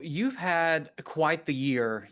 you've had quite the year,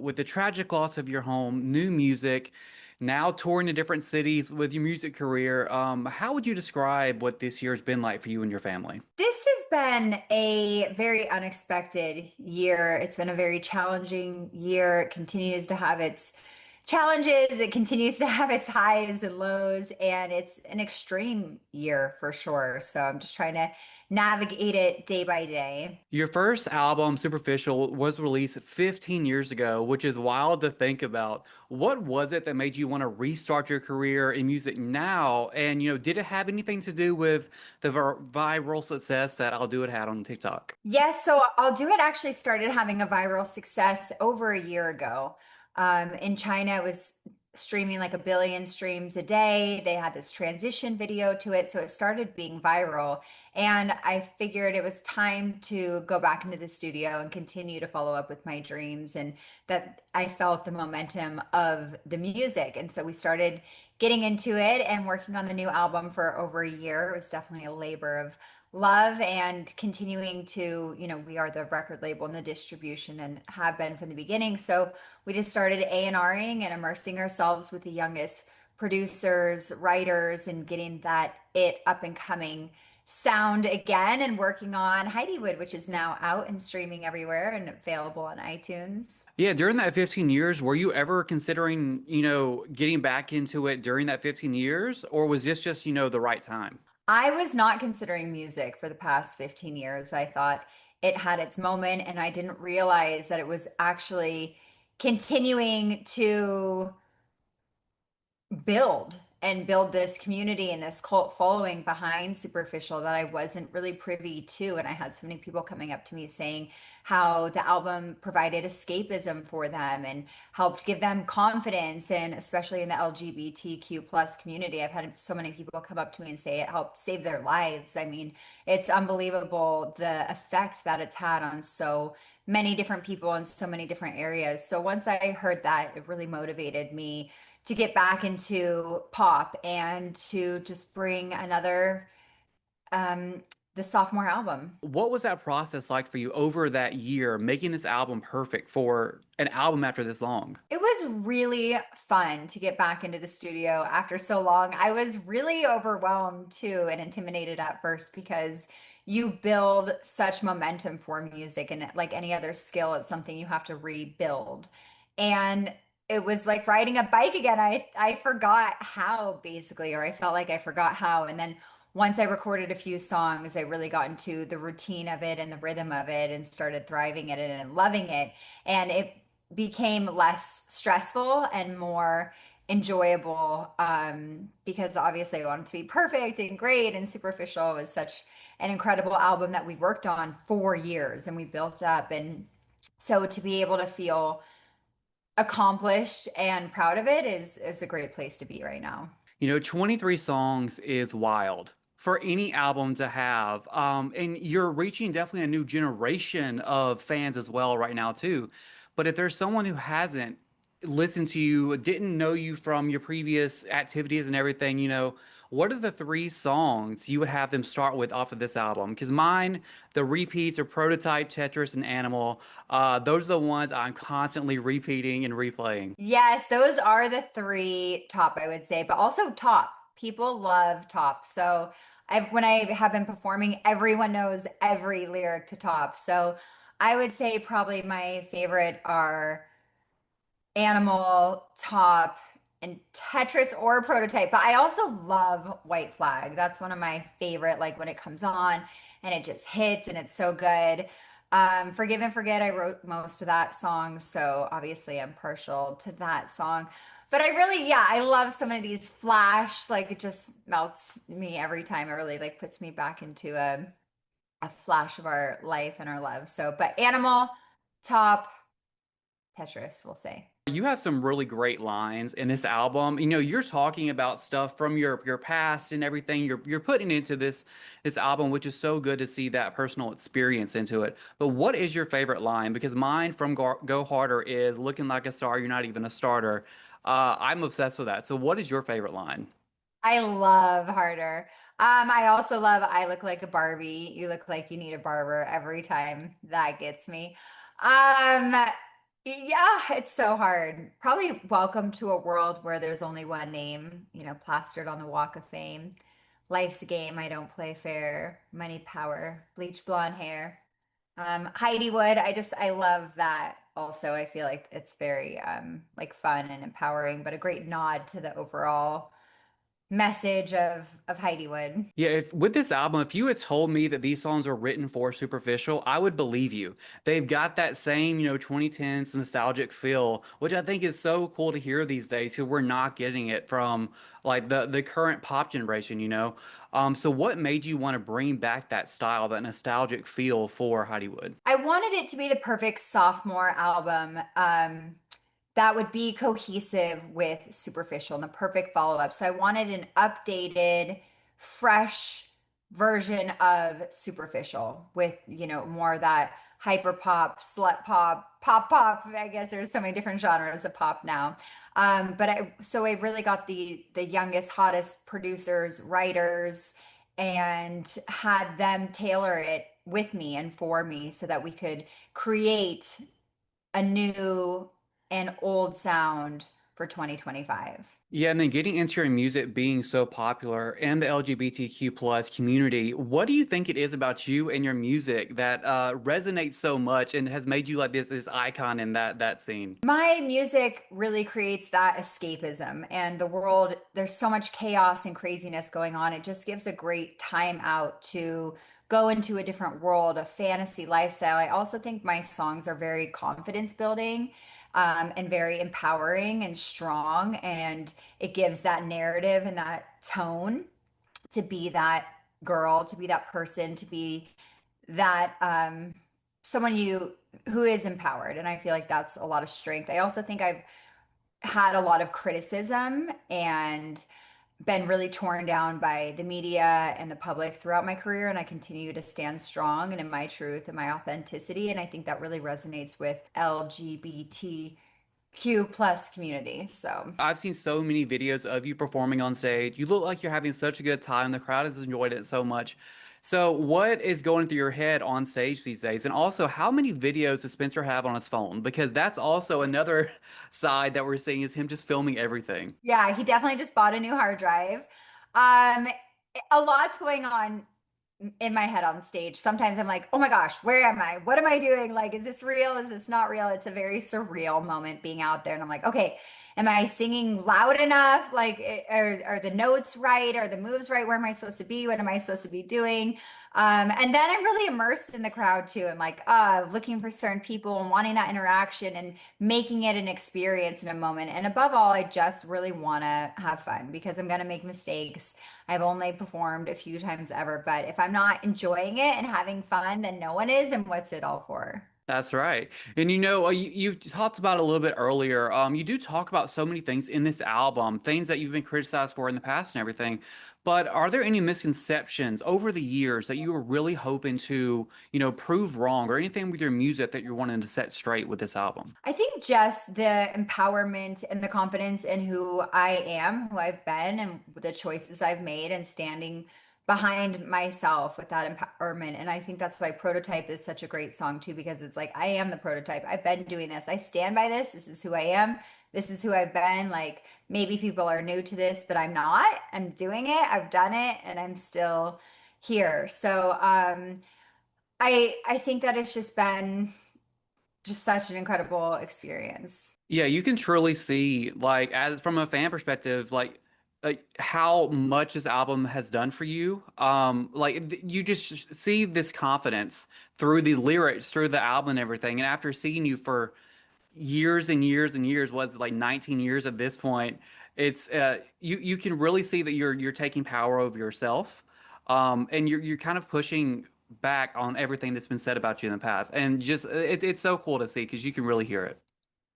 with the tragic loss of your home, new music, now touring to different cities with your music career. How would you describe what this year's been like for you and your family? This has been a very unexpected year. It's been a very challenging year. It continues to have its challenges, it continues to have its highs and lows, and it's an extreme year for sure. So I'm just trying to navigate it day by day. Your first album, Superficial, was released 15 years ago, which is wild to think about. What was it that made you want to restart your career in music now? And, did it have anything to do with the viral success that I'll Do It had on TikTok? Yes, so I'll Do It actually started having a viral success over a year ago. In China, it was streaming like 1 billion streams a day. They had this transition video to it, so it started being viral. And I figured it was time to go back into the studio and continue to follow up with my dreams, and that I felt the momentum of the music. And so we started getting into it and working on the new album for over a year. It was definitely a labor of love and continuing to, we are the record label and the distribution and have been from the beginning. So we just started A&Ring and immersing ourselves with the youngest producers, writers, and getting that it up and coming sound again, and working on HEIDIWOOD, which is now out and streaming everywhere and available on iTunes. Yeah, during that 15 years, were you ever considering, getting back into it during that 15 years, or was this just, the right time? I was not considering music for the past 15 years. I thought it had its moment, and I didn't realize that it was actually continuing to build this community and this cult following behind Superficial that I wasn't really privy to. And I had so many people coming up to me saying how the album provided escapism for them and helped give them confidence. And especially in the LGBTQ plus community, I've had so many people come up to me and say it helped save their lives. I mean, it's unbelievable the effect that it's had on so many different people in so many different areas. So once I heard that, it really motivated me to get back into pop and to just bring another the sophomore album. What was that process like for you over that year, making this album perfect for an album after this long? It was really fun to get back into the studio after so long. I was really overwhelmed too and intimidated at first because you build such momentum for music, and like any other skill, it's something you have to rebuild. And it was like riding a bike again. I forgot how, basically, or I felt like I forgot how. And then once I recorded a few songs, I really got into the routine of it and the rhythm of it and started thriving in it and loving it. And it became less stressful and more enjoyable, because obviously I wanted to be perfect and great. And Superficial was such an incredible album that we worked on for years and we built up. And so to be able to feel accomplished and proud of it is a great place to be right now. 23 songs is wild for any album to have. And you're reaching definitely a new generation of fans as well right now too. But if there's someone who hasn't listened to you, didn't know you from your previous activities and everything, what are the three songs you would have them start with off of this album? Because mine, the repeats are Prototype, Tetris, and Animal. Those are the ones I'm constantly repeating and replaying. Yes, those are the three top, I would say, but also top. People love top. So when I have been performing, everyone knows every lyric to top. So I would say probably my favorite are Animal, Top, and Tetris or Prototype. But I also love White Flag. That's one of my favorite, like when it comes on and it just hits and it's so good. Forgive and Forget, I wrote most of that song, so obviously I'm partial to that song. But I really, yeah, I love some of these flash, like it just melts me every time. It really like puts me back into a flash of our life and our love. So, but Animal, Top, Tetris, we'll say. You have some really great lines in this album. You're talking about stuff from your past and everything. You're putting into this album, which is so good to see that personal experience into it. But what is your favorite line? Because mine from Go Harder is looking like a star, you're not even a starter. I'm obsessed with that. So what is your favorite line? I love Harder. I also love I Look Like a Barbie. You look like you need a barber every time. That gets me. Um, yeah, it's so hard. Probably Welcome to a World Where There's Only One Name, plastered on the Walk of Fame. Life's a Game, I Don't Play Fair. Money, Power, Bleach Blonde Hair. HEIDIWOOD, I love that also. I feel like it's very like fun and empowering, but a great nod to the overall message of HEIDIWOOD. Yeah, if with this album, if you had told me that these songs were written for Superficial, I would believe you. They've got that same, 2010s nostalgic feel, which I think is so cool to hear these days because we're not getting it from like the current pop generation. So what made you want to bring back that style, that nostalgic feel for Hollywood? I wanted it to be the perfect sophomore album. That would be cohesive with Superficial and the perfect follow-up. So I wanted an updated, fresh version of Superficial with, more of that hyper pop, slut pop, pop pop. I guess there's so many different genres of pop now. So I really got the youngest, hottest producers, writers, and had them tailor it with me and for me so that we could create a new and old sound for 2025. Yeah, and then getting into your music being so popular in the LGBTQ plus community, what do you think it is about you and your music that resonates so much and has made you like this icon in that scene? My music really creates that escapism, and the world, there's so much chaos and craziness going on. It just gives a great time out to go into a different world, a fantasy lifestyle. I also think my songs are very confidence building, and very empowering and strong, and it gives that narrative and that tone to be that girl, to be that person, to be that someone who is empowered. And I feel like that's a lot of strength. I also think I've had a lot of criticism and been really torn down by the media and the public throughout my career, and I continue to stand strong and in my truth and my authenticity. And I think that really resonates with LGBTQ plus community. So I've seen so many videos of you performing on stage. You look like you're having such a good time. The crowd has enjoyed it so much. So, what is going through your head on stage these days? And also, how many videos does Spencer have on his phone? Because that's also another side that we're seeing is him just filming everything. yeah, he definitely just bought a new hard drive. Um, a lot's going on in my head on stage. Sometimes I'm like, oh my gosh, where am I? What am I doing? Like, is this real? Is this not real? It's a very surreal moment being out there. And I'm like, okay, am I singing loud enough? Like, are the notes right? Are the moves right? Where am I supposed to be? What am I supposed to be doing? And then I'm really immersed in the crowd too, and like looking for certain people and wanting that interaction and making it an experience in a moment. And above all, I just really want to have fun because I'm going to make mistakes. I've only performed a few times ever, but if I'm not enjoying it and having fun, then no one is. And what's it all for? That's right. And you talked about it a little bit earlier. You do talk about so many things in this album, things that you've been criticized for in the past and everything. But are there any misconceptions over the years that you were really hoping to, prove wrong or anything with your music that you're wanting to set straight with this album? I think just the empowerment and the confidence in who I am, who I've been, and the choices I've made, and standing behind myself with that empowerment. And I think that's why Prototype is such a great song too, because it's like, I am the prototype. I've been doing this. I stand by this. This is who I am. This is who I've been. Like, maybe people are new to this, but I'm not. I'm doing it. I've done it, and I'm still here. So, I think that it's just been just such an incredible experience. Yeah, you can truly see, like, as from a fan perspective, like how much this album has done for you. You just see this confidence through the lyrics, through the album and everything. And after seeing you for years and years and years, what's it, like 19 years at this point, it's you can really see that you're taking power over yourself. And you're kind of pushing back on everything that's been said about you in the past. And just it's so cool to see because you can really hear it.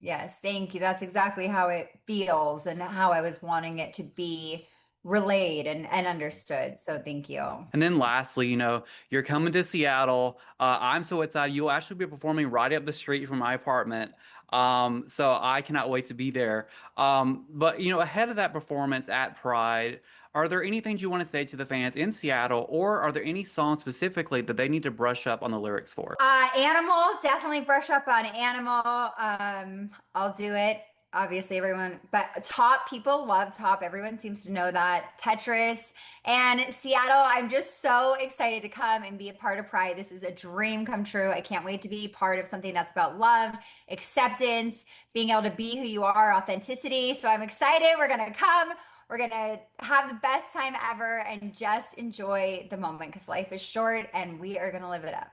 Yes, thank you. That's exactly how it feels and how I was wanting it to be relayed and understood. So thank you. And then lastly, you're coming to Seattle. I'm so excited. You'll actually be performing right up the street from my apartment. So I cannot wait to be there. But ahead of that performance at Pride, Are there any things you want to say to the fans in Seattle, or are there any songs specifically that they need to brush up on the lyrics for? Animal, definitely brush up on Animal. I'll do it. Obviously, everyone, but Top, people love Top. Everyone seems to know that. Tetris and Seattle. I'm just so excited to come and be a part of Pride. This is a dream come true. I can't wait to be part of something that's about love, acceptance, being able to be who you are, authenticity. So I'm excited. We're going to come. We're going to have the best time ever and just enjoy the moment because life is short and we are going to live it up.